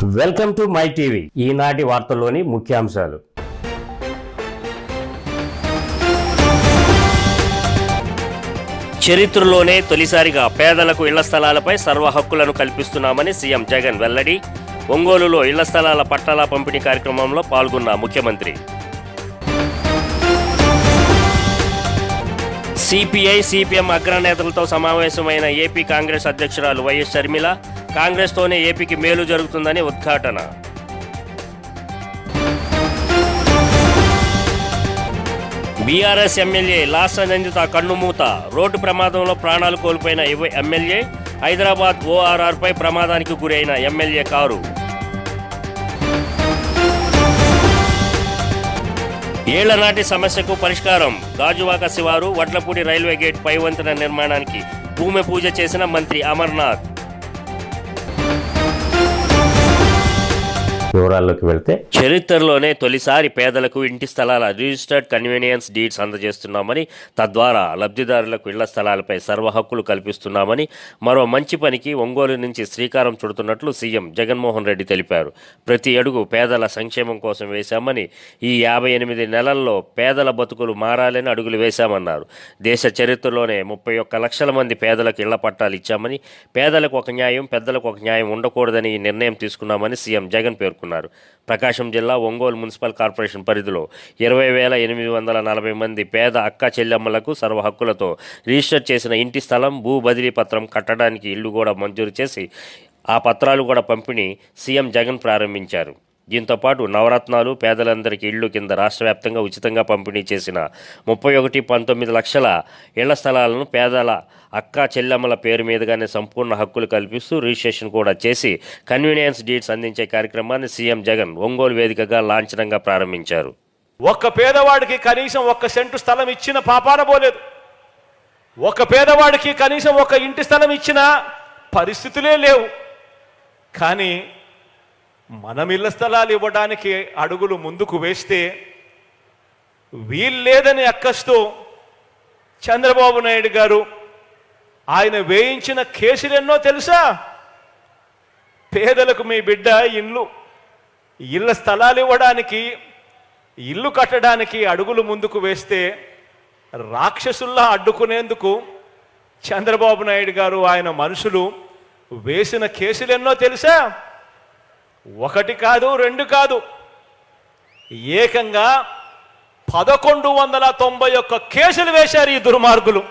Welcome to my TV. ఈనాటి వార్తల్లోని ముఖ్యాంశాలు. చరిత్రలోనే తొలిసారిగా పేదలకు ఇళ్ల స్థలాలపై సర్వ హక్కులను కల్పిస్తున్నామని సీఎం జగన్ వెల్లడి. ఒంగోలులో ఇళ్ల స్థలాల పట్టాల పంపిణీ కార్యక్రమంలో పాల్గొన్న ముఖ్యమంత్రి. సిపిఐ సిపిఎం అగ్రనేతలతో సమావేశమైన ఏపీ కాంగ్రెస్ అధ్యక్షురాలు వైఎస్ షర్మిల. కాంగ్రెస్తోనే ఏపీకి మేలు జరుగుతుందని ఉద్ఘాటన. బీఆర్ఎస్ ఎమ్మెల్యే లాస నందిత కన్నుమూత. రోడ్డు ప్రమాదంలో ప్రాణాలు కోల్పోయిన ఎమ్మెల్యే. హైదరాబాద్ ఓఆర్ఆర్పై ప్రమాదానికి గురైన ఎమ్మెల్యే కారు. ఏళ్ల నాటి సమస్యకు పరిష్కారం. గాజువాక శివారు వడ్లపూడి రైల్వే గేట్ పై వంతెన నిర్మాణానికి భూమి పూజ చేసిన మంత్రి అమర్నాథ్. వివరాల్లోకి వెళ్తే, చరిత్రలోనే తొలిసారి పేదలకు ఇంటి స్థలాల రిజిస్టర్డ్ కన్వీనియన్స్ డీడ్స్ అందజేస్తున్నామని, తద్వారా లబ్ధిదారులకు ఇళ్ల స్థలాలపై సర్వ హక్కులు కల్పిస్తున్నామని, మరో మంచి పనికి ఒంగోలు నుంచి శ్రీకారం చుడుతున్నట్లు సీఎం జగన్మోహన్ రెడ్డి తెలిపారు. ప్రతి అడుగు పేదల సంక్షేమం కోసం వేశామని, ఈ 58 నెలల్లో పేదల బతుకులు మారాలని అడుగులు వేశామన్నారు. దేశ చరిత్రలోనే 31 లక్షల మంది పేదలకు ఇళ్ల పట్టాలు ఇచ్చామని, పేదలకు ఒక న్యాయం, పెద్దలకు ఒక న్యాయం ఉండకూడదని ఈ నిర్ణయం తీసుకున్నామని సీఎం జగన్ పేర్కొన్నారు. ప్రకాశం జిల్లా ఒంగోలు మున్సిపల్ కార్పొరేషన్ పరిధిలో 20,840 మంది పేద అక్క చెల్లెమ్మలకు సర్వ హక్కులతో రిజిస్టర్ చేసిన ఇంటి స్థలం, భూ బదిలీ పత్రం, కట్టడానికి ఇల్లు కూడా మంజూరు చేసి ఆ పత్రాలు కూడా పంపిణీ సీఎం జగన్ ప్రారంభించారు. దీంతోపాటు నవరత్నాలు, పేదలందరికీ ఇళ్లు కింద రాష్ట్ర వ్యాప్తంగా ఉచితంగా పంపిణీ చేసిన 31.19 లక్షల ఇళ్ల స్థలాలను పేదల అక్క చెల్లెమ్మల పేరు మీదుగానే సంపూర్ణ హక్కులు కల్పిస్తూ రిజిస్ట్రేషన్ కూడా చేసి కన్వీనియన్స్ డీడ్స్ అందించే కార్యక్రమాన్ని సీఎం జగన్ ఒంగోలు వేదికగా లాంఛనంగా ప్రారంభించారు. ఒక్క పేదవాడికి కనీసం 1 సెంటు స్థలం ఇచ్చిన పాపాన పోలేదు. ఒక పేదవాడికి కనీసం 1 ఇంటి స్థలం ఇచ్చిన పరిస్థితులే లేవు. కానీ మనం ఇళ్ల స్థలాలు ఇవ్వడానికి అడుగులు ముందుకు వేస్తే వీల్లేదని అక్కస్తూ చంద్రబాబు నాయుడు గారు ఆయన వేయించిన కేసులు ఎన్నో తెలుసా? పేదలకు మీ బిడ్డ ఇళ్ల స్థలాలు ఇవ్వడానికి, ఇల్లు కట్టడానికి అడుగులు ముందుకు వేస్తే రాక్షసుల్లా అడ్డుకునేందుకు చంద్రబాబు నాయుడు గారు ఆయన మనుషులు వేసిన కేసులు ఎన్నో తెలుసా? 1 కాదు, 2 కాదు, ఏకంగా 1191 కేసులు వేశారు ఈ దుర్మార్గులు.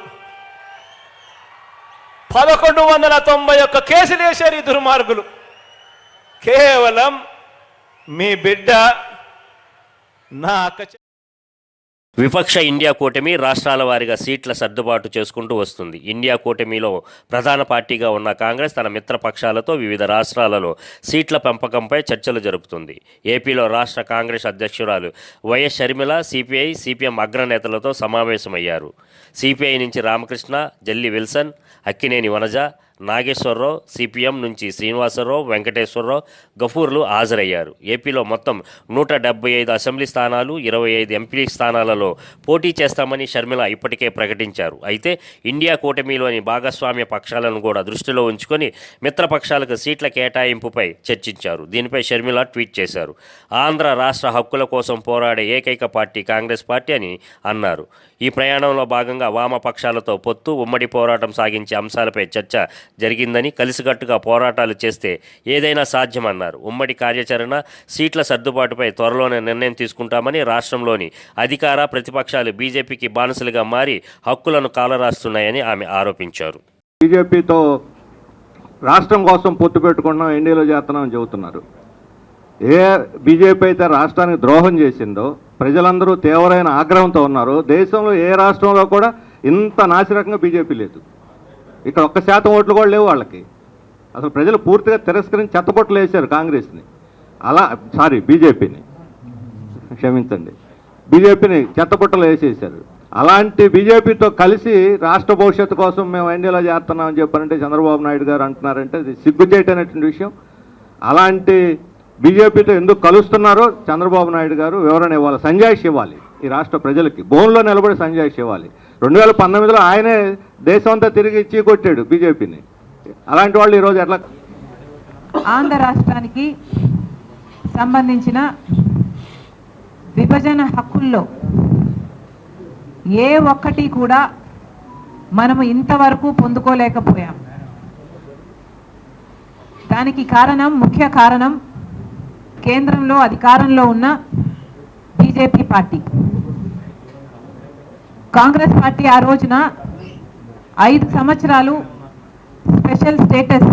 1191 కేసులు వేశారు ఈ దుర్మార్గులు. కేవలం మీ బిడ్డ నా అక్క. విపక్ష ఇండియా కూటమి రాష్ట్రాల వారీగా సీట్ల సర్దుబాటు చేసుకుంటూ వస్తుంది. ఇండియా కూటమిలో ప్రధాన పార్టీగా ఉన్న కాంగ్రెస్ తన మిత్రపక్షాలతో వివిధ రాష్ట్రాలలో సీట్ల పెంపకంపై చర్చలు జరుపుతుంది. ఏపీలో రాష్ట్ర కాంగ్రెస్ అధ్యక్షురాలు వైఎస్ షర్మిల సిపిఐ సిపిఎం అగ్రనేతలతో సమావేశమయ్యారు. సిపిఐ నుంచి రామకృష్ణ, జల్లి విల్సన్, అక్కినేని వనజ, నాగేశ్వరరావు, సిపిఎం నుంచి శ్రీనివాసరావు, వెంకటేశ్వరరావు, గఫూర్లు హాజరయ్యారు. ఏపీలో మొత్తం 175 అసెంబ్లీ స్థానాలు, 25 ఎంపీ స్థానాలలో పోటీ చేస్తామని షర్మిల ఇప్పటికే ప్రకటించారు. అయితే ఇండియా కూటమిలోని భాగస్వామ్య పక్షాలను కూడా దృష్టిలో ఉంచుకొని మిత్రపక్షాలకు సీట్ల కేటాయింపుపై చర్చించారు. దీనిపై షర్మిల ట్వీట్ చేశారు. ఆంధ్ర రాష్ట్ర హక్కుల కోసం పోరాడే ఏకైక పార్టీ కాంగ్రెస్ పార్టీ అని అన్నారు. ఈ ప్రయాణంలో భాగంగా వామపక్షాలతో పొత్తు, ఉమ్మడి పోరాటం సాగించే అంశాలపై చర్చ జరిగిందని, కలిసికట్టుగా పోరాటాలు చేస్తే ఏదైనా సాధ్యమన్నారు. ఉమ్మడి కార్యాచరణ, సీట్ల సర్దుబాటుపై త్వరలోనే నిర్ణయం తీసుకుంటామని, రాష్ట్రంలోని అధికార ప్రతిపక్షాలు బీజేపీకి బానిసలుగా మారి హక్కులను కాలరాస్తున్నాయని ఆమె ఆరోపించారు. బీజేపీతో రాష్ట్రం కోసం పొత్తు పెట్టుకున్నాం, ఎన్డీఏలో చేస్తున్నామని చెబుతున్నారు. ఏ బీజేపీ అయితే రాష్ట్రానికి ద్రోహం చేసిందో ప్రజలందరూ తీవ్రమైన ఆగ్రహంతో ఉన్నారు. దేశంలో ఏ రాష్ట్రంలో కూడా ఇంత నాసిరకంగా బీజేపీ లేదు. ఇక్కడ 1% ఓట్లు కూడా లేవు వాళ్ళకి. అసలు ప్రజలు పూర్తిగా తిరస్కరించి చెత్తపొట్లు వేశారు కాంగ్రెస్ని. బీజేపీని క్షమించండి, బీజేపీని చెత్తపొట్టలు వేసేసారు. అలాంటి బీజేపీతో కలిసి రాష్ట్ర భవిష్యత్తు కోసం మేము ఎన్డీఏలో చేస్తున్నామని చెప్పారంటే చంద్రబాబు నాయుడు గారు అంటున్నారంటే ఇది సిగ్గుచేటైనటువంటి విషయం. అలాంటి బీజేపీతో ఎందుకు కలుస్తున్నారో చంద్రబాబు నాయుడు గారు వివరణ ఇవ్వాలి, సంజాయిషి ఇవ్వాలి. ఈ రాష్ట్ర ప్రజలకి బోన్లో నిలబడి సంజాయిషి ఇవ్వాలి. 2019లో ఆయనే దేశం అంతా తిరిగి చీకొట్టాడు బీజేపీని. అలాంటి వాళ్ళు ఈరోజు ఎట్లా ఆంధ్ర రాష్ట్రానికి సంబంధించిన విభజన హక్కుల్లో ఏ ఒక్కటి కూడా మనము ఇంతవరకు పొందుకోలేకపోయాం. దానికి కారణం, ముఖ్య కారణం కేంద్రంలో అధికారంలో ఉన్న బీజేపీ పార్టీ. కాంగ్రెస్ పార్టీ ఆ రోజున 5 సంవత్సరాలు స్పెషల్ స్టేటస్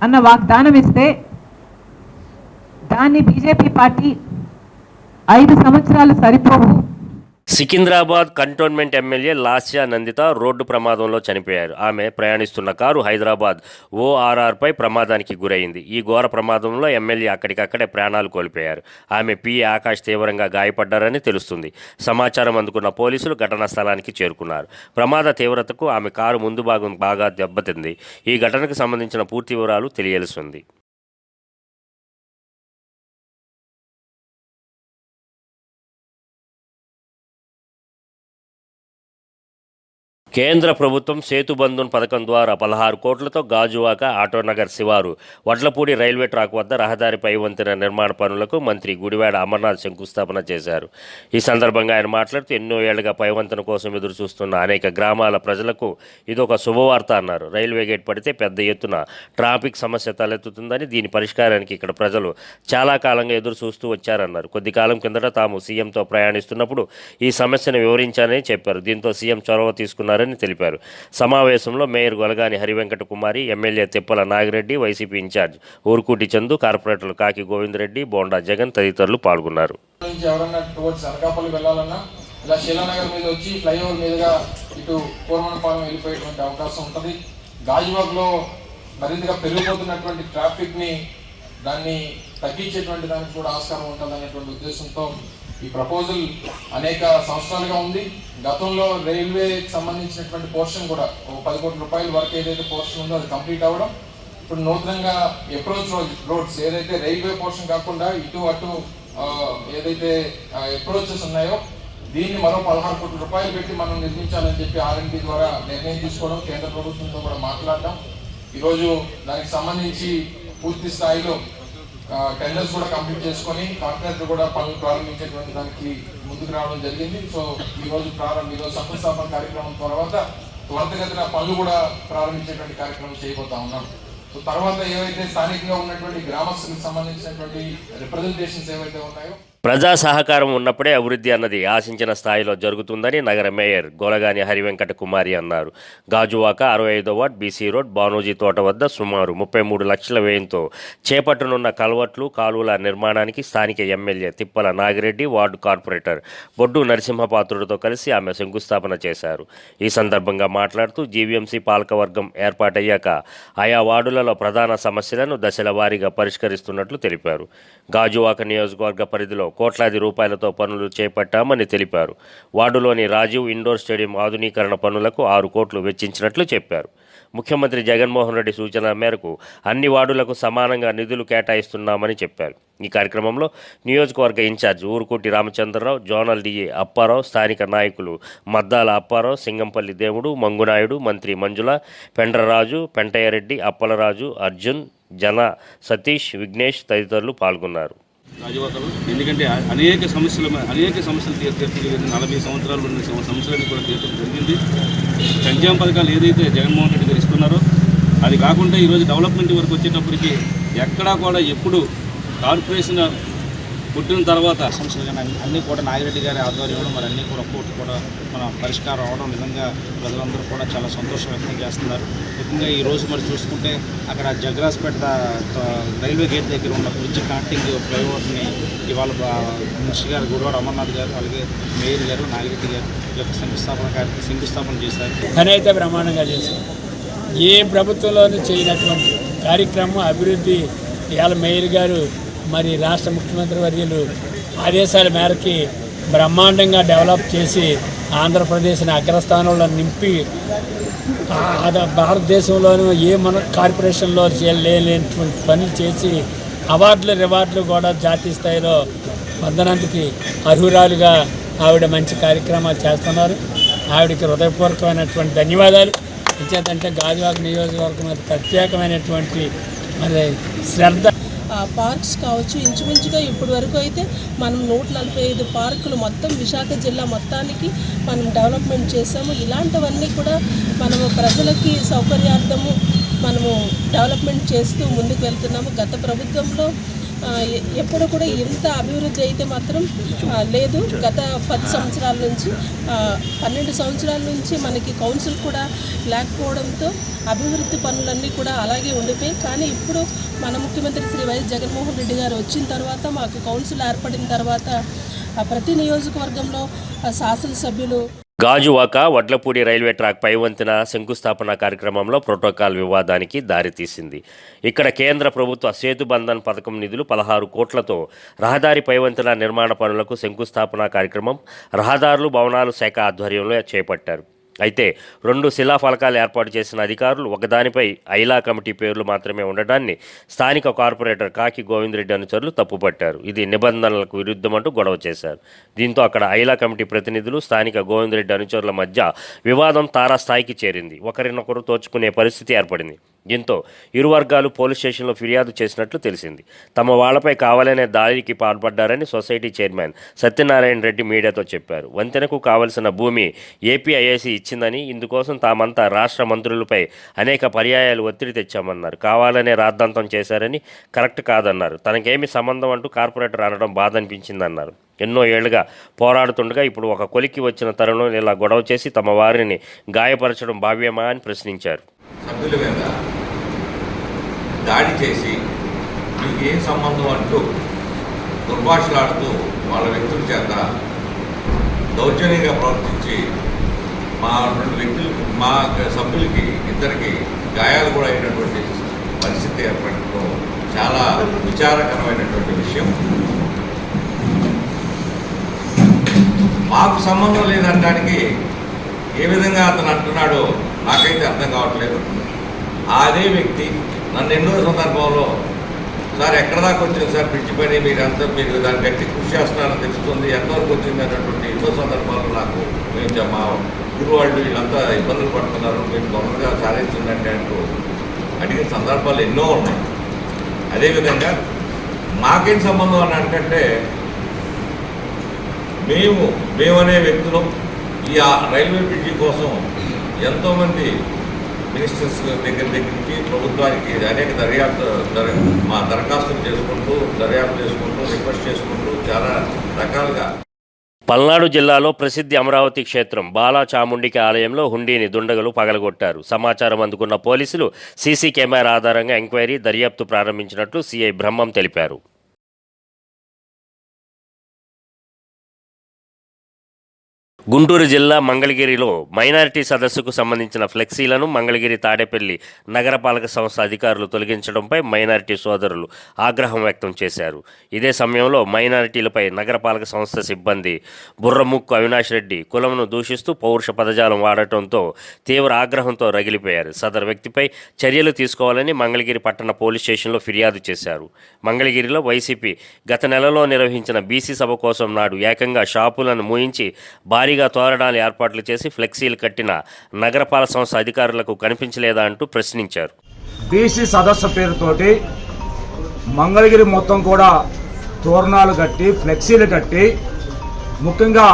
అన్న వాగ్దానం ఇస్తే దాన్ని బీజేపీ పార్టీ 5 సంవత్సరాలు సరిపోవు. Secunderabad cantonment MLA Lasya Nanditha road ప్రమాదంలో చనిపోయారు. ఆమె ప్రయాణిస్తున్న కారు హైదరాబాద్ ఓఆర్ఆర్పై ప్రమాదానికి గురైంది. ఈ ఘోర ప్రమాదంలో ఎమ్మెల్యే అక్కడికక్కడే ప్రాణాలు కోల్పోయారు. ఆమె పిఏ ఆకాష్ తీవ్రంగా గాయపడ్డారని తెలుస్తుంది. సమాచారం అందుకున్న పోలీసులు ఘటనా స్థలానికి చేరుకున్నారు. ప్రమాద తీవ్రతకు ఆమె కారు ముందు భాగం బాగా దెబ్బతింది. ఈ ఘటనకు సంబంధించిన పూర్తి వివరాలు తెలియాల్సి ఉంది. కేంద్ర ప్రభుత్వం సేతుబంధన్ పథకం ద్వారా 16 కోట్లతో గాజువాక ఆటోనగర్ శివారు వడ్లపూడి రైల్వే ట్రాక్ వద్ద రహదారి పై వంతెన నిర్మాణ పనులకు మంత్రి గుడివాడ అమర్నాథ్ శంకుస్థాపన చేశారు. ఈ సందర్భంగా ఆయన మాట్లాడుతూ ఎన్నో ఏళ్లుగా పై వంతెన కోసం ఎదురు చూస్తున్న అనేక గ్రామాల ప్రజలకు ఇదొక శుభవార్త అన్నారు. రైల్వే గేట్ పడితే పెద్ద ఎత్తున ట్రాఫిక్ సమస్య తలెత్తుతుందని, దీని పరిష్కారానికి ఇక్కడ ప్రజలు చాలా కాలంగా ఎదురు చూస్తూ వచ్చారన్నారు. కొద్ది కాలం కిందట తాము సీఎంతో ప్రయాణిస్తున్నప్పుడు ఈ సమస్యను వివరించానని చెప్పారు. దీంతో సీఎం చొరవ తీసుకున్నారని తెలిపారు. సమావేశంలో మేయర్ గొలగాని హరివెంకట కుమారి, ఎమ్మెల్యే తిప్పల నాగిరెడ్డి, వైసీపీ ఇన్ఛార్జ్ ఊరుకూటి చందు, కార్పొరేటర్లు కాకి గోవిందరెడ్డి, బోండా జగన్ తదితరులు పాల్గొన్నారు. ఎవరన్నా టువర్డ్స్ అనకాపల్లి వెళ్ళాలన్నా ఇలా శీలానగర్ మీద వచ్చి ఫ్లైఓవర్ మీదుగా ఇటు కోరమనపాలెం వెళ్ళిపోయేటువంటి అవకాశం ఉంటుంది. గాజువాక్లో మరింతగా పెరిగిపోతున్నటువంటి ట్రాఫిక్ని దాన్ని తగ్గించేటువంటి దానికి కూడా ఆస్కారం ఉంటుందనేటువంటి ఉద్దేశంతో ఈ ప్రపోజల్ అనేక సంవత్సరాలుగా ఉంది. గతంలో రైల్వేకి సంబంధించినటువంటి పోర్షన్ కూడా 10 కోట్ల రూపాయల వరకు ఏదైతే పోర్షన్ ఉందో అది కంప్లీట్ అవ్వడం, ఇప్పుడు నూతనంగా అప్రోచ్ రోడ్స్ ఏదైతే రైల్వే పోర్షన్ కాకుండా ఇటు అటు ఏదైతే అప్రోచెస్ ఉన్నాయో దీన్ని మరో 16 కోట్ల రూపాయలు పెట్టి మనం నిర్మించాలని చెప్పి ఆర్ఎండ్బి ద్వారా నిర్ణయం తీసుకోవడం, కేంద్ర ప్రభుత్వంతో కూడా మాట్లాడడం, ఈరోజు దానికి సంబంధించి పూర్తి స్థాయిలో టెండర్స్ కూడా కంప్లీట్ చేసుకొని కాంట్రాక్టర్ కూడా పనులు ప్రారంభించేటువంటి దానికి ముందుకు రావడం జరిగింది. సో ఈరోజు శంకుస్థాపన కార్యక్రమం తర్వాత త్వరితగతిన పనులు కూడా ప్రారంభించేటువంటి కార్యక్రమం చేయబోతా ఉన్నాం. సో తర్వాత ఏవైతే స్థానికంగా ఉన్నటువంటి గ్రామస్తులకు సంబంధించినటువంటి రిప్రజెంటేషన్స్ ఏవైతే ఉన్నాయో ప్రజా సహకారం ఉన్నప్పుడే అభివృద్ధి అన్నది ఆశించిన స్థాయిలో జరుగుతుందని నగర మేయర్ గొలగాని హరివెంకట కుమారి అన్నారు. గాజువాక 65వ వార్డ్ బీసీ రోడ్ బానోజీ తోట వద్ద సుమారు 33 లక్షల వ్యయంతో చేపట్టనున్న కల్వర్ట్లు, కాలువల నిర్మాణానికి స్థానిక ఎమ్మెల్యే తిప్పల నాగిరెడ్డి, వార్డు కార్పొరేటర్ బొడ్డు నరసింహపాత్రుడితో కలిసి ఆమె శంకుస్థాపన చేశారు. ఈ సందర్భంగా మాట్లాడుతూ జీవీఎంసీ పాలకవర్గం ఏర్పాటయ్యాక ఆయా వార్డులలో ప్రధాన సమస్యలను దశల వారీగా పరిష్కరిస్తున్నట్లు తెలిపారు. గాజువాక నియోజకవర్గ పరిధిలో కోట్లాది రూపాయలతో పనులు చేపట్టామని తెలిపారు. వార్డులోని రాజీవ్ ఇండోర్ స్టేడియం ఆధునీకరణ పనులకు 6 కోట్లు వెచ్చించినట్లు చెప్పారు. ముఖ్యమంత్రి జగన్మోహన్ రెడ్డి సూచన మేరకు అన్ని వార్డులకు సమానంగా నిధులు కేటాయిస్తున్నామని చెప్పారు. ఈ కార్యక్రమంలో నియోజకవర్గ incharge Urukoti Ramachandra Rao, zonal DA Apparao, స్థానిక నాయకులు మద్దాల అప్పారావు, సింగంపల్లి దేవుడు, మంగునాయుడు, మంత్రి మంజుల, పెండ్రరాజు, పెంటయ్యరెడ్డి, అప్పలరాజు, అర్జున్, జన, సతీష్, విఘ్నేష్ తదితరులు పాల్గొన్నారు. గాజువాకలో ఎందుకంటే అనేక సమస్యలు తీర్చడం 40 సంవత్సరాలు ఉన్న సమస్యలన్నీ కూడా తీర్చడం జరిగింది. సంక్షేమ పథకాలు ఏదైతే జగన్మోహన్ రెడ్డి గారు ఇస్తున్నారో అది కాకుండా ఈరోజు డెవలప్మెంట్ వరకు వచ్చేటప్పటికి ఎక్కడా కూడా ఎప్పుడు కార్పొరేషన్ పుట్టిన తర్వాత సమస్యలు కానీ అన్నీ కూడా నాగిరెడ్డి గారి ఆధ్వర్యంలో మరి అన్నీ కూడా ఒక్కొక్కటి కూడా మన పరిష్కారం అవడం నిజంగా ప్రజలందరూ కూడా చాలా సంతోషం వ్యక్తం చేస్తున్నారు. ముఖ్యంగా ఈరోజు మరి చూసుకుంటే అక్కడ జగరాజ్పేట రైల్వే గేట్ దగ్గర ఉన్న బ్రిడ్జ్ కనెక్టింగ్ ఫ్లైఓవర్ని ఇవాళ మినిస్టర్ గారు గుడివాడ అమర్నాథ్ గారు, అలాగే మేయర్ గారు నాగిరెడ్డి గారు యొక్క శంకుస్థాపన చేశారు. పని అయితే బ్రహ్మాండంగా చేశారు. ఏ ప్రభుత్వంలోనూ చేయనటువంటి కార్యక్రమం అభివృద్ధి ఇవాళ మేయర్ గారు మరి రాష్ట్ర ముఖ్యమంత్రి వర్యులు ఆదేశాల మేరకి బ్రహ్మాండంగా డెవలప్ చేసి ఆంధ్రప్రదేశ్ని అగ్రస్థానంలో నింపి భారతదేశంలోనూ ఏ మన కార్పొరేషన్లో లేనటువంటి పనులు చేసి అవార్డులు రివార్డులు కూడా జాతీయ స్థాయిలో పొందనందుకు అర్హురాలుగా ఆవిడ మంచి కార్యక్రమాలు చేస్తున్నారు. ఆవిడకి హృదయపూర్వకమైనటువంటి ధన్యవాదాలు. ఇంకేంటంటే గాజువాక నియోజకవర్గం మీద ప్రత్యేకమైనటువంటి మరి శ్రద్ధ పార్క్స్ కావచ్చు. ఇంచుమించుగా ఇప్పటి వరకు అయితే మనం 145 పార్కులు మొత్తం విశాఖ జిల్లా మొత్తానికి మనం డెవలప్మెంట్ చేసాము. ఇలాంటివన్నీ కూడా మనము ప్రజలకి సౌకర్యార్థము మనము డెవలప్మెంట్ చేస్తూ ముందుకు వెళ్తున్నాము. గత ప్రభుత్వంలో ఎప్పుడు కూడా ఇంత అభివృద్ధి అయితే మాత్రం లేదు. గత 10 సంవత్సరాల నుంచి 12 సంవత్సరాల నుంచి మనకి కౌన్సిల్ కూడా లేకపోవడంతో అభివృద్ధి పనులన్నీ కూడా అలాగే ఉండిపోయి, కానీ ఇప్పుడు మన ముఖ్యమంత్రి శ్రీ వైఎస్ జగన్మోహన్ రెడ్డి గారు వచ్చిన తర్వాత, మాకు కౌన్సిల్ ఏర్పడిన తర్వాత ప్రతి నియోజకవర్గంలో శాసనసభ్యులు గాజువాక వడ్లపూడి రైల్వే ట్రాక్ పై వంతెన శంకుస్థాపన కార్యక్రమంలో ప్రోటోకాల్ వివాదానికి దారితీసింది. ఇక్కడ కేంద్ర ప్రభుత్వ సేతుబంధన్ పథకం నిధులు 16 కోట్లతో రహదారి పై వంతెన నిర్మాణ పనులకు శంకుస్థాపన కార్యక్రమం రహదారులు భవనాలు శాఖ ఆధ్వర్యంలో చేపట్టారు. అయితే 2 శిలాఫలకాలు ఏర్పాటు చేసిన అధికారులు ఒకదానిపై ఐలా కమిటీ పేర్లు మాత్రమే ఉండడాన్ని స్థానిక కార్పొరేటర్ కాకి గోవిందరెడ్డి అనుచరులు తప్పుపట్టారు. ఇది నిబంధనలకు విరుద్ధమంటూ గొడవ చేశారు. దీంతో అక్కడ ఐలా కమిటీ ప్రతినిధులు స్థానిక గోవిందరెడ్డి అనుచరుల మధ్య వివాదం తారాస్థాయికి చేరింది. ఒకరినొకరు తోచుకునే పరిస్థితి ఏర్పడింది. దీంతో ఇరు వర్గాలు పోలీస్ స్టేషన్లో ఫిర్యాదు చేసినట్లు తెలిసింది. తమ వాళ్లపై కావాలనే దాడికి పాల్పడ్డారని సొసైటీ చైర్మన్ సత్యనారాయణ రెడ్డి మీడియాతో చెప్పారు. వంతెనకు కావలసిన భూమి ఏపీఐఐసి ఇచ్చిందని, ఇందుకోసం తామంతా రాష్ట్ర మంత్రులపై అనేక పర్యాయాలు ఒత్తిడి తెచ్చామన్నారు. కావాలనే రాద్ధాంతం చేశారని, కరెక్ట్ కాదన్నారు. తనకేమి సంబంధం అంటూ కార్పొరేటర్ అనడం బాధ అనిపించిందన్నారు. ఎన్నో ఏళ్లుగా పోరాడుతుండగా ఇప్పుడు ఒక కొలిక్కి వచ్చిన తరుణం ఇలా గొడవ చేసి తమ వారిని గాయపరచడం భావ్యమా అని ప్రశ్నించారు. సభ్యుల మీద దాడి చేసి మీకు ఏం సంబంధం అంటూ దుర్భాషలాడుతూ వాళ్ళ వ్యక్తుల చేత దౌర్జన్యంగా ప్రవర్తించి మా 2 వ్యక్తులు, మా సభ్యులకి ఇద్దరికి గాయాలు కూడా అయినటువంటి పరిస్థితి ఏర్పడటం చాలా విచారకరమైనటువంటి విషయం. మాకు సంబంధం లేదనడానికి ఏ విధంగా అతను అంటున్నాడో నాకైతే అర్థం కావట్లేదు. అదే వ్యక్తి నన్ను ఎన్నో సందర్భంలో, సార్ ఎక్కడ దాకా వచ్చింది సార్ పిచ్చి పని, మీరు దాన్ని గట్టి కృషి చేస్తున్నారని తెలుస్తుంది, ఎంతవరకు వచ్చింది అన్నటువంటి ఎన్నో సందర్భాల్లో నాకు మేము మా ఊరు వాళ్ళు వీళ్ళంతా ఇబ్బందులు పడుతున్నారు, మీరు తొందరగా సాధించిందంటే అంటూ అడిగిన సందర్భాలు ఎన్నో ఉన్నాయి. అదేవిధంగా మాకేం సంబంధం అన్నట్టుకంటే మేమనే వ్యక్తులు ఈ రైల్వే బ్రిడ్జి కోసం ఎంతోమంది మినిస్టర్స్ దగ్గరికి ప్రభుత్వానికి అనేక దరఖాస్తులు చేసుకుంటూ రిక్వెస్ట్ చేసుకుంటూ చాలా రకాలుగా. పల్నాడు జిల్లాలో ప్రసిద్ధి అమరావతి క్షేత్రం బాలా చాముండికి ఆలయంలో హుండీని దుండగులు పగలగొట్టారు. సమాచారం అందుకున్న పోలీసులు సీసీ కెమెరా ఆధారంగా ఎంక్వైరీ దర్యాప్తు ప్రారంభించినట్లు సిఐ బ్రహ్మం తెలిపారు. గుంటూరు జిల్లా మంగళగిరిలో మైనారిటీ సదస్సుకు సంబంధించిన ఫ్లెక్సీలను మంగళగిరి తాడేపల్లి నగరపాలక సంస్థ అధికారులు తొలగించడంపై మైనారిటీ సోదరులు ఆగ్రహం వ్యక్తం చేశారు. ఇదే సమయంలో మైనారిటీలపై నగరపాలక సంస్థ సిబ్బంది బుర్రముక్కు అవినాష్ రెడ్డి కులంను దూషిస్తూ పౌరుష పదజాలం వాడటంతో తీవ్ర ఆగ్రహంతో రగిలిపోయారు. సదరు వ్యక్తిపై చర్యలు తీసుకోవాలని మంగళగిరి పట్టణ పోలీస్ స్టేషన్లో ఫిర్యాదు చేశారు. మంగళగిరిలో వైసీపీ గత నెలలో నిర్వహించిన బీసీ సభ కోసం నాడు ఏకంగా షాపులను మూయించి భారీ తోరణాలు ఏర్పాట్లు చేసి ఫ్లెక్సీలు కట్టిన నగరపాలక సంస్థ అధికారులకు కనిపించలేదా అంటూ ప్రశ్నించారు. బీసీ సదస్సు పేరుతోటి మంగళగిరి మొత్తం కూడా తోరణాలు కట్టి ఫ్లెక్సీలు కట్టి, ముఖ్యంగా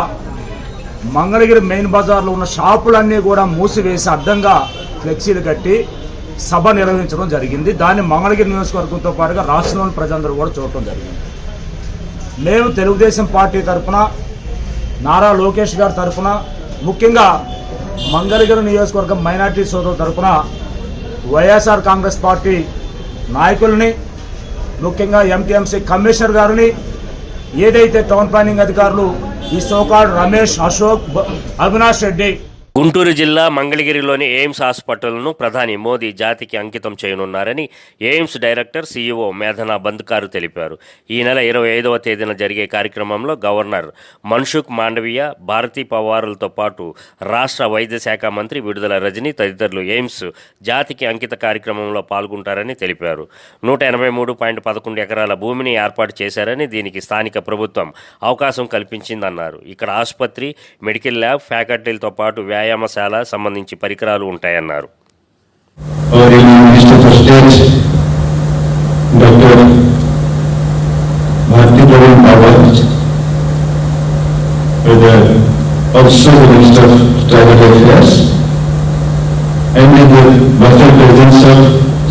మంగళగిరి మెయిన్ బజార్లో ఉన్న షాపులన్నీ కూడా మూసివేసి అడ్డంగా ఫ్లెక్సీలు కట్టి సభ నిర్వహించడం జరిగింది. దాన్ని మంగళగిరి నియోజకవర్గంతో పాటుగా రాష్ట్రంలోని ప్రజలందరూ కూడా చూడటం జరిగింది. మేము తెలుగుదేశం పార్టీ తరఫున, నారా లోకేష్ గారి తరఫున, ముఖ్యంగా మంగళగిరి నియోజకవర్గం మైనార్టీ సోదరుల తరఫున వైఎస్ఆర్ కాంగ్రెస్ పార్టీ నాయకుల్ని, ముఖ్యంగా ఎంటీఎంసీ కమిషనర్ గారిని, ఏదైతే టౌన్ ప్లానింగ్ అధికారులు ఈ సోకాల్డ్ రమేష్, అశోక్, అవినాష్ రెడ్డి. గుంటూరు జిల్లా మంగళగిరిలోని ఎయిమ్స్ హాస్పిటల్ను ప్రధాని మోదీ జాతికి అంకితం చేయనున్నారని ఎయిమ్స్ డైరెక్టర్ సీఈఓ మేధనా బంద్కారు తెలిపారు. ఈ నెల 25వ తేదీన జరిగే కార్యక్రమంలో గవర్నర్ మన్సుఖ్ మాండవీయ, భారతీ పవార్లతో పాటు రాష్ట్ర వైద్య శాఖ మంత్రి విడుదల రజని తదితరులు ఎయిమ్స్ జాతికి అంకిత కార్యక్రమంలో పాల్గొంటారని తెలిపారు. 183.11 ఎకరాల భూమిని ఏర్పాటు చేశారని, దీనికి స్థానిక ప్రభుత్వం అవకాశం కల్పించిందన్నారు. ఇక్కడ ఆసుపత్రి, మెడికల్ ల్యాబ్, ఫ్యాకల్టీలతో పాటు వ్యాయామశాల సంబంధించి పరికరాలు ఉంటాయన్నారు. Doctor Bharti Pravin Pawat, also the Minister of Tribal Affairs, and in the virtual presence of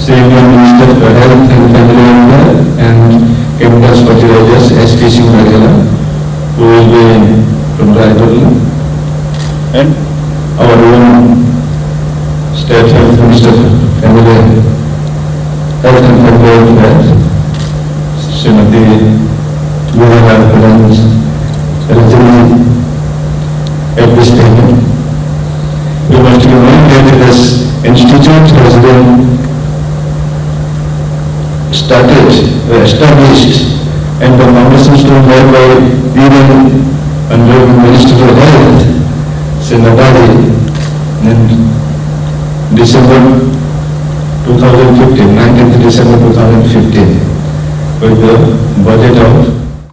Senior Minister for Health and Family Welfare and Chemicals Fertilizers, S.P. Singh Bagela, who will be from Raipur, and our own State Health Minister for Family Health and Family Welfare, Srimati Luhara Pradhan at this time. We must remind that this institute has been established and the foundation stone laid by even Honorable Minister for Health, Senatari, in December 2015, 19th December 2015, with the budget of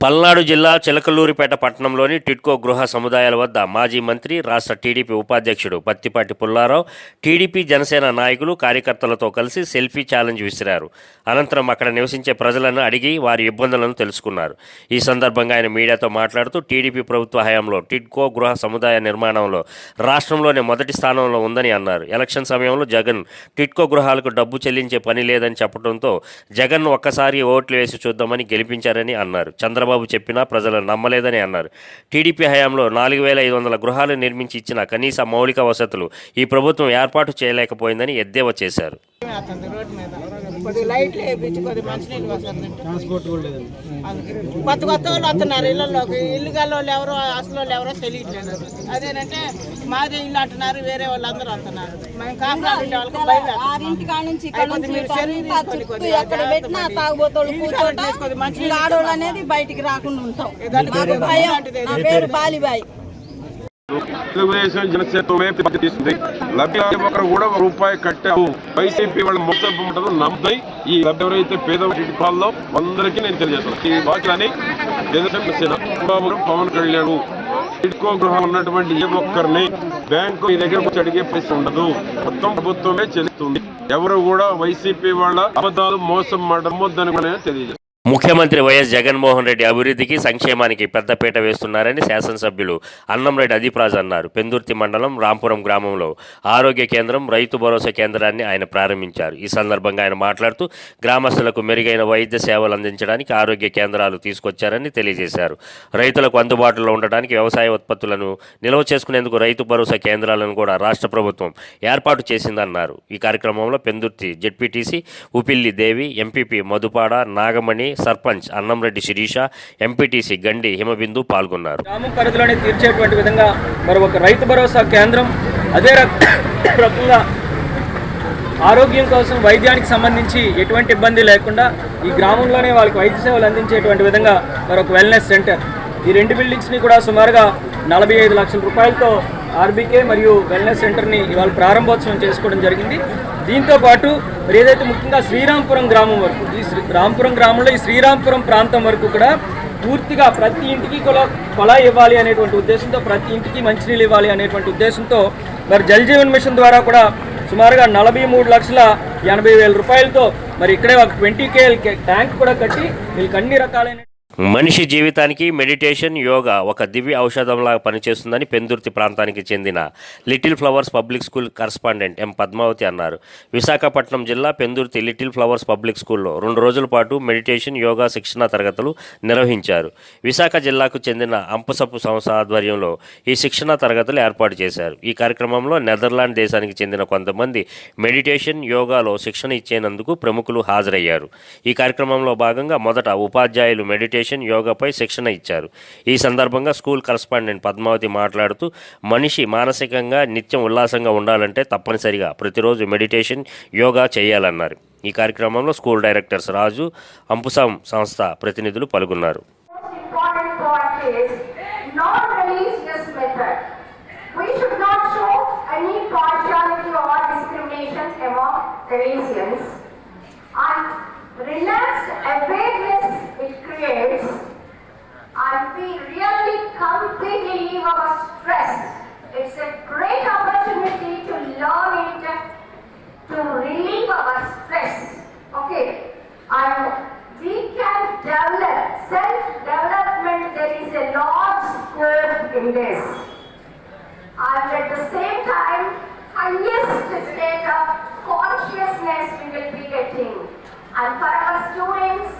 Palnadu జిల్లా చిలకలూరిపేట పట్టణంలోని టిడ్కో గృహ సముదాయాల వద్ద మాజీ మంత్రి రాష్ట్ర TDP ఉపాధ్యక్షుడు Pattipati Pullarao TDP Janasena నాయకులు కార్యకర్తలతో కలిసి సెల్ఫీ ఛాలెంజ్ విసిరారు. అనంతరం అక్కడ నివసించే ప్రజలను అడిగి వారి ఇబ్బందులను తెలుసుకున్నారు. ఈ సందర్భంగా ఆయన మీడియాతో మాట్లాడుతూ టీడీపీ ప్రభుత్వ హయాంలో టిడ్కో గృహ సముదాయ నిర్మాణంలో రాష్ట్రంలోనే మొదటి స్థానంలో ఉందని అన్నారు. ఎలక్షన్ సమయంలో జగన్ టిడ్కో గృహాలకు డబ్బు చెల్లించే పని లేదని చెప్పడంతో జగన్ ఒక్కసారి ఓట్లు వేసి చూద్దామని గెలిపించారని అన్నారు. చంద్రబాబు చెప్పినా ప్రజలు నమ్మలేదని అన్నారు. టీడీపీ హయాంలో 4500 గృహాలు నిర్మించి ఇచ్చిన కనీస మౌలిక వసతులు ఈ ప్రభుత్వం ఏర్పాటు చేయలేకపోయిందని ఎద్దేవా చేశారు. కొత్త వాళ్ళు వస్తున్నారు ఇళ్ళలోకి, ఇల్లు గల్లోళ్ళు ఎవరో అసలు వాళ్ళు ఎవరో తెలియట్లేదు. అదేనంటే మాదే ఇల్లు అంటున్నారు, వేరే వాళ్ళు అందరూ వస్తున్నారు. మేము కాపురాలు ఉండే వాళ్ళకి ఆడవాళ్ళు అనేది బయటికి రాకుండా ఉంటాం. బాలిబాయి తెలుగుదేశం జనసేన తీసుకుంది. లబ్ధి ఒకరు కూడా రూపాయి కట్టాము. వైసీపీ వాళ్ళు మొత్తం నమ్ముతాయి. ఈ లబ్ధి ఎవరైతే పేదవాళ్ళలో అందరికీ నేను తెలియజేస్తాను. ఈ వాక్యాన్ని జనసేన బాబు పవన్ కళ్యాణ్ టిడ్కో గృహం ఉన్నటువంటి ఏ ఒక్కరిని బ్యాంకు ఈ దగ్గర వచ్చి అడిగే పరిస్థితి ఉండదు. మొత్తం ప్రభుత్వమే చెల్లిస్తుంది. ఎవరు కూడా వైసీపీ వాళ్ళ అబద్ధాలు మోసం నమ్మొద్దని కూడా తెలియజేస్తారు. ముఖ్యమంత్రి వైఎస్ జగన్మోహన్ రెడ్డి అభివృద్ధికి సంక్షేమానికి పెద్దపీట వేస్తున్నారని శాసనసభ్యులు అన్నంరెడ్డి అదీప్రాజ్ అన్నారు. పెందుర్తి మండలం రాంపురం గ్రామంలో ఆరోగ్య కేంద్రం, రైతు భరోసా కేంద్రాన్ని ఆయన ప్రారంభించారు. ఈ సందర్భంగా ఆయన మాట్లాడుతూ గ్రామస్తులకు మెరుగైన వైద్య సేవలు అందించడానికి ఆరోగ్య కేంద్రాలు తీసుకొచ్చారని తెలియజేశారు. రైతులకు అందుబాటులో ఉండడానికి వ్యవసాయ ఉత్పత్తులను నిల్వ చేసుకునేందుకు రైతు భరోసా కేంద్రాలను కూడా రాష్ట్ర ప్రభుత్వం ఏర్పాటు చేసిందన్నారు. ఈ కార్యక్రమంలో పెందుర్తి జెడ్పీటీసీ ఉపిల్లి దేవి, ఎంపీపీ మధుపాడ నాగమణి, సర్పంచ్ అన్నంరెడ్డి శిరీష, ఎంపీటీసీ గండి హిమబిందు పాల్గొన్నారు. గ్రామం పరిధిలోనే తీర్చేటువంటి విధంగా మరి ఒక రైతు భరోసా కేంద్రం, అదే రకంగా ఆరోగ్యం కోసం వైద్యానికి సంబంధించి ఎటువంటి ఇబ్బంది లేకుండా ఈ గ్రామంలోనే వాళ్ళకి వైద్య సేవలు అందించేటువంటి విధంగా మరొక వెల్నెస్ సెంటర్, ఈ రెండు బిల్డింగ్స్ని కూడా సుమారుగా 45 లక్షల రూపాయలతో ఆర్బీకే మరియు వెల్నెస్ సెంటర్ని ఇవాళ ప్రారంభోత్సవం చేసుకోవడం జరిగింది. దీంతోపాటు మరి ఏదైతే ముఖ్యంగా శ్రీరాంపురం గ్రామం వరకు, ఈ రాంపురం గ్రామంలో ఈ శ్రీరాంపురం ప్రాంతం వరకు కూడా పూర్తిగా ప్రతి ఇంటికి కొళాయి ఇవ్వాలి అనేటువంటి ఉద్దేశంతో, ప్రతి ఇంటికి మంచినీళ్ళు ఇవ్వాలి అనేటువంటి ఉద్దేశంతో మరి జల్ జీవన్ మిషన్ ద్వారా కూడా సుమారుగా 43,80,000 రూపాయలతో మరి ఇక్కడే ఒక 20 KL ట్యాంక్ కూడా కట్టి వీళ్ళకి అన్ని రకాలైన మనిషి జీవితానికి మెడిటేషన్, యోగా ఒక దివ్య ఔషధంలాగా పనిచేస్తుందని పెందుర్తి ప్రాంతానికి చెందిన Little Flowers Public School correspondent M Padmavathi అన్నారు. విశాఖపట్నం జిల్లా పెందుర్తి లిటిల్ ఫ్లవర్స్ పబ్లిక్ స్కూల్లో 2 రోజుల పాటు మెడిటేషన్, యోగా శిక్షణా తరగతులు నిర్వహించారు. విశాఖ జిల్లాకు చెందిన అంపసపు సంస్థ ఆధ్వర్యంలో ఈ శిక్షణా తరగతులు ఏర్పాటు చేశారు. ఈ కార్యక్రమంలో నెదర్లాండ్ దేశానికి చెందిన కొంతమంది మెడిటేషన్, యోగాలో శిక్షణ ఇచ్చేందుకు ప్రముఖులు హాజరయ్యారు. ఈ కార్యక్రమంలో భాగంగా మొదట ఉపాధ్యాయులు మెడిటేషన్, యోగాపై శిక్షణ ఇచ్చారు. ఈ సందర్భంగా స్కూల్ కరస్పాండెంట్ పద్మావతి మాట్లాడుతూ మనిషి మానసికంగా నిత్యం ఉల్లాసంగా ఉండాలంటే తప్పనిసరిగా ప్రతిరోజు మెడిటేషన్, యోగా చేయాలన్నారు. ఈ కార్యక్రమంలో స్కూల్ డైరెక్టర్స్ రాజు, అంపుసం సంస్థ ప్రతినిధులు పాల్గొన్నారు. Relaxed awareness it creates, and we really completely leave our stress. It's a great opportunity to learn it, to relieve our stress. Okay, and we can develop self for our students,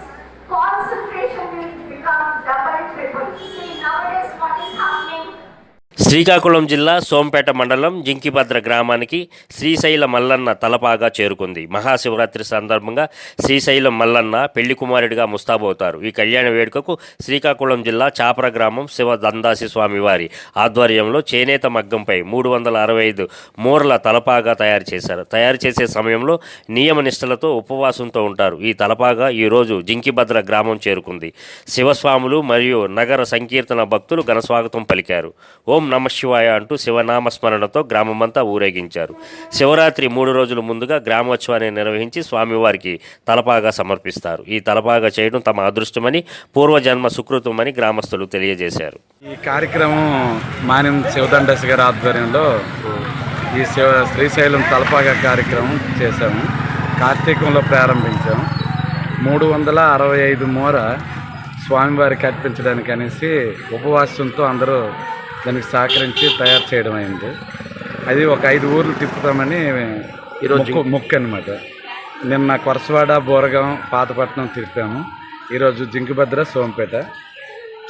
concentration will become double, triple. See, nowadays what is happening? Srikakulam జిల్లా సోంపేట మండలం జింకిభద్ర గ్రామానికి శ్రీశైల మల్లన్న తలపాగా చేరుకుంది. మహాశివరాత్రి సందర్భంగా శ్రీశైలం మల్లన్న పెళ్లి కుమారుడిగా ముస్తాబవుతారు. ఈ కళ్యాణ వేడుకకు శ్రీకాకుళం జిల్లా చాపర గ్రామం శివ దందాసి స్వామివారి ఆధ్వర్యంలో చేనేత మగ్గంపై 365 మూరల తలపాగా తయారు చేశారు. తయారు చేసే సమయంలో నియమ నిష్టలతో ఉపవాసంతో ఉంటారు. ఈ తలపాగా ఈరోజు జింకిభద్ర గ్రామం చేరుకుంది. శివస్వాములు మరియు నగర సంకీర్తన భక్తులు ఘనస్వాగతం పలికారు. ఓం నమ శివాయ అంటూ శివనామస్మరణతో గ్రామమంతా ఊరేగించారు. శివరాత్రి 3 రోజుల ముందుగా గ్రామోత్సవాన్ని నిర్వహించి స్వామివారికి తలపాగా సమర్పిస్తారు. ఈ తలపాగా చేయడం తమ అదృష్టమని, పూర్వజన్మ సుకృతమని గ్రామస్తులు తెలియజేశారు. ఈ కార్యక్రమం మాన్యం శివదండస్ గారి ఆధ్వర్యంలో ఈ శ్రీశైలం తలపాగా కార్యక్రమం చేశాము. కార్తీకంలో ప్రారంభించాము. 365 మూర స్వామివారికి అర్పించడానికి అనేసి ఉపవాసంతో అందరూ దానికి సహకరించి తయారు చేయడం అయింది. అది ఒక 5 ఊర్లు తిప్పుతామని మొక్కు అనమాట. నిన్న కొరసవాడ, బోరగాం, పాతపట్నం తిప్పాము. ఈరోజు జింకిభద్ర, సోంపేట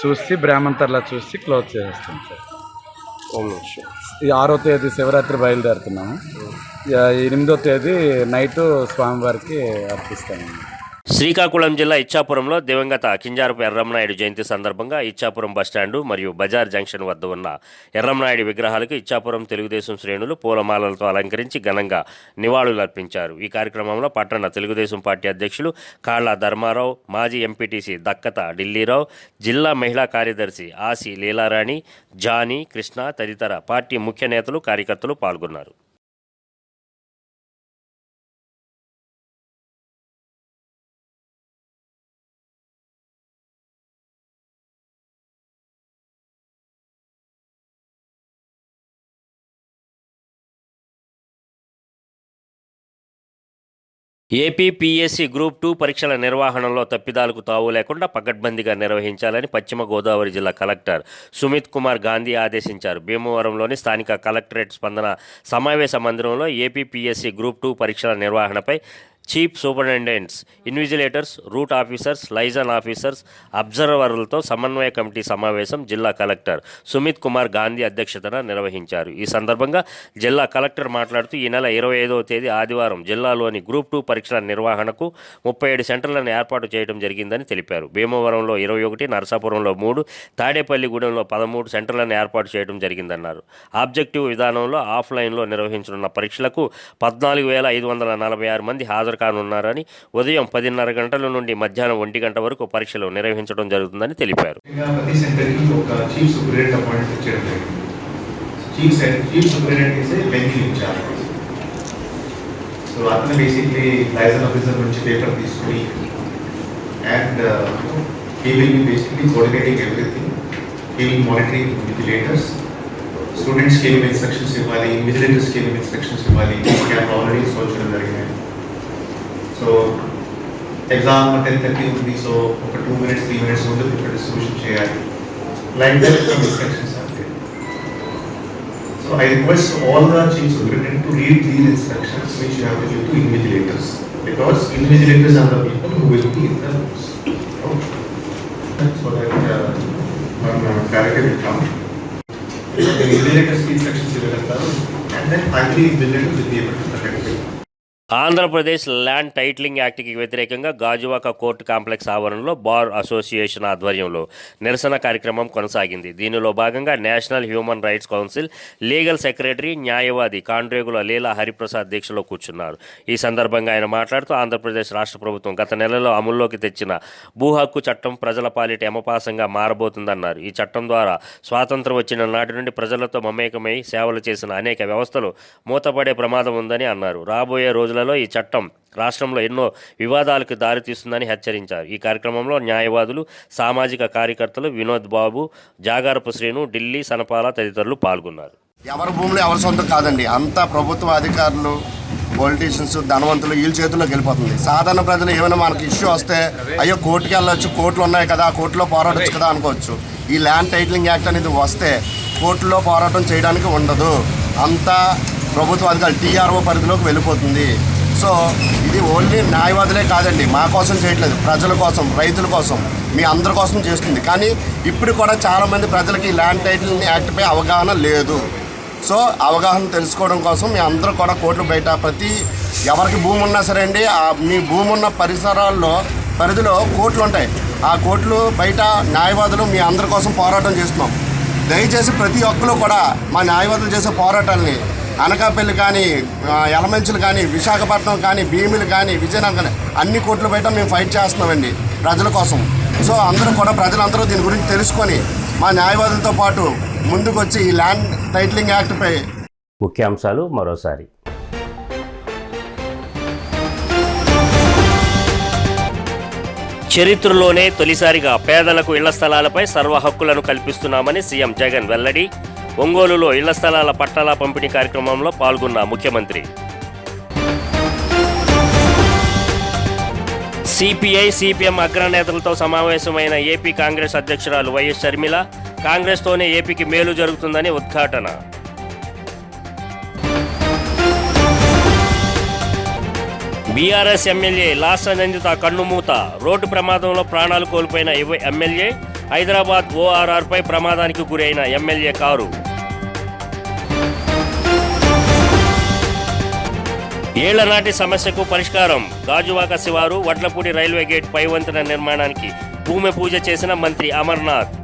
చూసి బ్రాహ్మణతర్లా చూసి క్లోజ్ చేస్తాం సార్. ఈ 6వ తేదీ శివరాత్రి బయలుదేరుతున్నాము. 8వ తేదీ నైటు స్వామివారికి అర్పిస్తాము. శ్రీకాకుళం జిల్లా ఇచ్చాపురంలో దివంగత కింజారపు ఎర్రంనాయుడు జయంతి సందర్భంగా ఇచ్చాపురం బస్టాండు మరియు బజార్ జంక్షన్ వద్ద ఉన్న ఎర్రంనాయుడు విగ్రహాలకు ఇచ్చాపురం తెలుగుదేశం శ్రేణులు పూలమాలలతో అలంకరించి ఘనంగా నివాళులర్పించారు. ఈ కార్యక్రమంలో పట్టణ తెలుగుదేశం పార్టీ అధ్యక్షులు కాళ్ళ ధర్మారావు, మాజీ ఎంపీటీసీ దక్కత ఢిల్లీరావు, జిల్లా మహిళా కార్యదర్శి ఆసి లీలారాణి, జానీ, కృష్ణ తదితర పార్టీ ముఖ్య నేతలు, కార్యకర్తలు పాల్గొన్నారు. ఏపీపీఎస్సీ గ్రూప్ 2 పరీక్షల నిర్వహణలో తప్పిదాలకు తావు లేకుండా పకడ్బందీగా నిర్వహించాలని పశ్చిమ గోదావరి జిల్లా కలెక్టర్ సుమిత్ కుమార్ గాంధీ ఆదేశించారు. భీమవరంలోని స్థానిక కలెక్టరేట్ స్పందన సమావేశ మందిరంలో ఏపీపీఎస్సీ గ్రూప్ 2 పరీక్షల నిర్వహణపై chief superintendents, invigilators, route officers, liaison officers, అబ్జర్వర్లతో సమన్వయ కమిటీ సమావేశం జిల్లా కలెక్టర్ సుమిత్ కుమార్ గాంధీ అధ్యక్షతన నిర్వహించారు. ఈ సందర్భంగా జిల్లా కలెక్టర్ మాట్లాడుతూ ఈ నెల 25వ తేదీ ఆదివారం జిల్లాలోని గ్రూప్ 2 పరీక్షల నిర్వహణకు 37 సెంటర్లను ఏర్పాటు చేయడం జరిగిందని తెలిపారు. భీమవరంలో 21, నరసాపురంలో 3, తాడేపల్లిగూడెంలో 13 సెంటర్లను ఏర్పాటు చేయడం జరిగిందన్నారు. ఆబ్జెక్టివ్ విధానంలో ఆఫ్లైన్లో నిర్వహించనున్న పరీక్షలకు 14,546 మంది హాజరు కానున్నారని, ఉదయం 10:30 గంటల నుండి మధ్యాహ్నం 1 గంట వరకు పరీక్షలు నిర్వహించడం జరుగుతుందని తెలిపారు. ప్రతి సెంటర్కి ఒక చీఫ్ సూపరింటెండెంట్ అపాయింట్ చేయడం జరిగింది. Chief superintendent is a bench incharge. So అతను బేసిక్లీ లైజన్ ఆఫీసర్ నుంచి పేపర్ తీసుకుని and he will be basically coordinating everything. He will monitoring invigilators. Students కి ఏమేమి ఇన్స్ట్రక్షన్స్ ఇవ్వాలి, ఇన్విజిలేటర్స్కి ఏమేమి ఇన్స్ట్రక్షన్స్ ఇవ్వాలి, క్యాంప్ ఆల్రెడీ ఇన్స్టాల్ చేయడం జరిగింది. సో ఎగ్జామ్ 10:30 ఉంది, సో ఒక 2 minutes 3 minutes ముందు ఇక్కడ డిస్ట్రిబ్యూషన్ చేయాలి. Like that some instructions are there. So I request all the chief superintendent to read these instructions which you have to give to invigilators, because invigilators are the people who will be in the rooms. So that clarity will come. The invigilators కి instructions ఇవ్వగలుగుతారు and then finally invigilators will be able to protect it. Andhra Pradesh land titling యాక్ట్కి వ్యతిరేకంగా Gajuwaka court complex ఆవరణలో bar association ఆధ్వర్యంలో నిరసన కార్యక్రమం కొనసాగింది. దీనిలో భాగంగా national human rights council legal secretary, న్యాయవాది కాండ్రేగుల లీలా హరిప్రసాద్ దీక్షలో కూర్చున్నారు. ఈ సందర్భంగా ఆయన మాట్లాడుతూ ఆంధ్రప్రదేశ్ రాష్ట్ర ప్రభుత్వం గత నెలలో అమల్లోకి తెచ్చిన భూ హక్కు చట్టం ప్రజల పాలిట యమపాసంగా మారబోతుందన్నారు. ఈ చట్టం ద్వారా స్వాతంత్రం వచ్చిన నాటి నుండి ప్రజలతో మమేకమై సేవలు చేసిన అనేక వ్యవస్థలు మూతపడే ప్రమాదం ఉందని అన్నారు. రాబోయే రోజుల ఈ చట్టం రాష్ట్రంలో ఎన్నో వివాదాలకు దారితీస్తుందని హెచ్చరించారు. ఈ కార్యక్రమంలో న్యాయవాదులు, సామాజిక కార్యకర్తలు వినోద్ బాబు, జాగారపు శ్రీను, ఢిల్లీ సనపాల తదితరులు పాల్గొన్నారు. ఎవరి భూములు ఎవరి సొంతం కాదండి, అంతా ప్రభుత్వ అధికారులు, పొలిటీషియన్స్, ధనవంతులు వీళ్ళ చేతుల్లోకి వెళ్ళిపోతుంది. సాధారణ ప్రజలు ఏమైనా మనకి ఇష్యూ వస్తే అయ్యో కోర్టుకి వెళ్ళొచ్చు, కోర్టులు ఉన్నాయి కదా, కోర్టులో పోరాడొచ్చు కదా అనుకోవచ్చు. ఈ ల్యాండ్ టైటిలింగ్ యాక్ట్ అనేది వస్తే కోర్టులో పోరాటం చేయడానికి ఉండదు, అంతా ప్రభుత్వ అధికారులు టీఆర్ఓ పరిధిలోకి వెళ్ళిపోతుంది. సో ఇది ఓన్లీ న్యాయవాదులే కాదండి, మా కోసం చేయట్లేదు, ప్రజల కోసం, రైతుల కోసం, మీ అందరి కోసం చేస్తుంది. కానీ ఇప్పుడు కూడా చాలామంది ప్రజలకి ల్యాండ్ టైటిల్ యాక్ట్పై అవగాహన లేదు. సో అవగాహన తెలుసుకోవడం కోసం మీ అందరూ కూడా కోర్టులు బయట ప్రతి ఎవరికి భూమి ఉన్నా సరే అండి, మీ భూమి ఉన్న పరిధిలో కోర్టులు ఉంటాయి. ఆ కోర్టులు బయట న్యాయవాదులు మీ అందరి కోసం పోరాటం చేస్తున్నాం. దయచేసి ప్రతి ఒక్కరు కూడా మా న్యాయవాదులు చేసే పోరాటాలని అనకాపల్లి కానీ, యలమంచిలు కానీ, విశాఖపట్నం కానీ, భీమిలు కానీ, విజయనగరం కానీ అన్ని కోర్టుల బయట మేము ఫైట్ చేస్తున్నామండి ప్రజల కోసం. సో అందరూ కూడా ప్రజలందరూ దీని గురించి తెలుసుకొని మా న్యాయవాదులతో పాటు ముందుకు వచ్చి ఈ ల్యాండ్ టైటిలింగ్ యాక్ట్పై. ముఖ్యాంశాలు మరోసారి. చరిత్రలోనే తొలిసారిగా పేదలకు ఇళ్ల స్థలాలపై సర్వ హక్కులను కల్పిస్తున్నామని సీఎం జగన్ వెల్లడి. ఒంగోలులో ఇళ్ల స్థలాల పట్టాల పంపిణీ కార్యక్రమంలో పాల్గొన్న ముఖ్యమంత్రి. సిపిఐ, సిపిఎం అగ్రనేతలతో సమావేశమైన ఏపీ కాంగ్రెస్ అధ్యక్షురాలు వైఎస్ షర్మిల. కాంగ్రెస్తోనే ఏపీకి మేలు జరుగుతుందని ఉద్ఘాటన. బీఆర్ఎస్ ఎమ్మెల్యే లాస్య నందిత కన్నుమూత. రోడ్డు ప్రమాదంలో ప్రాణాలు కోల్పోయిన ఎమ్మెల్యే. హైదరాబాద్ ఓఆర్ఆర్పై ప్రమాదానికి గురైన ఎమ్మెల్యే కారు. ఏళ్ల నాటి సమస్యకు పరిష్కారం. గాజువాక శివారు వడ్లపూడి రైల్వే గేట్ పై వంతెన నిర్మాణానికి భూమి పూజ చేసిన మంత్రి అమర్నాథ్.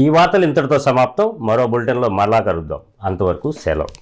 ఈ వార్తలు ఇంతటితో సమాప్తం. మరో బులెటిన్లో మరలా కలుద్దాం. అంతవరకు సెలవు.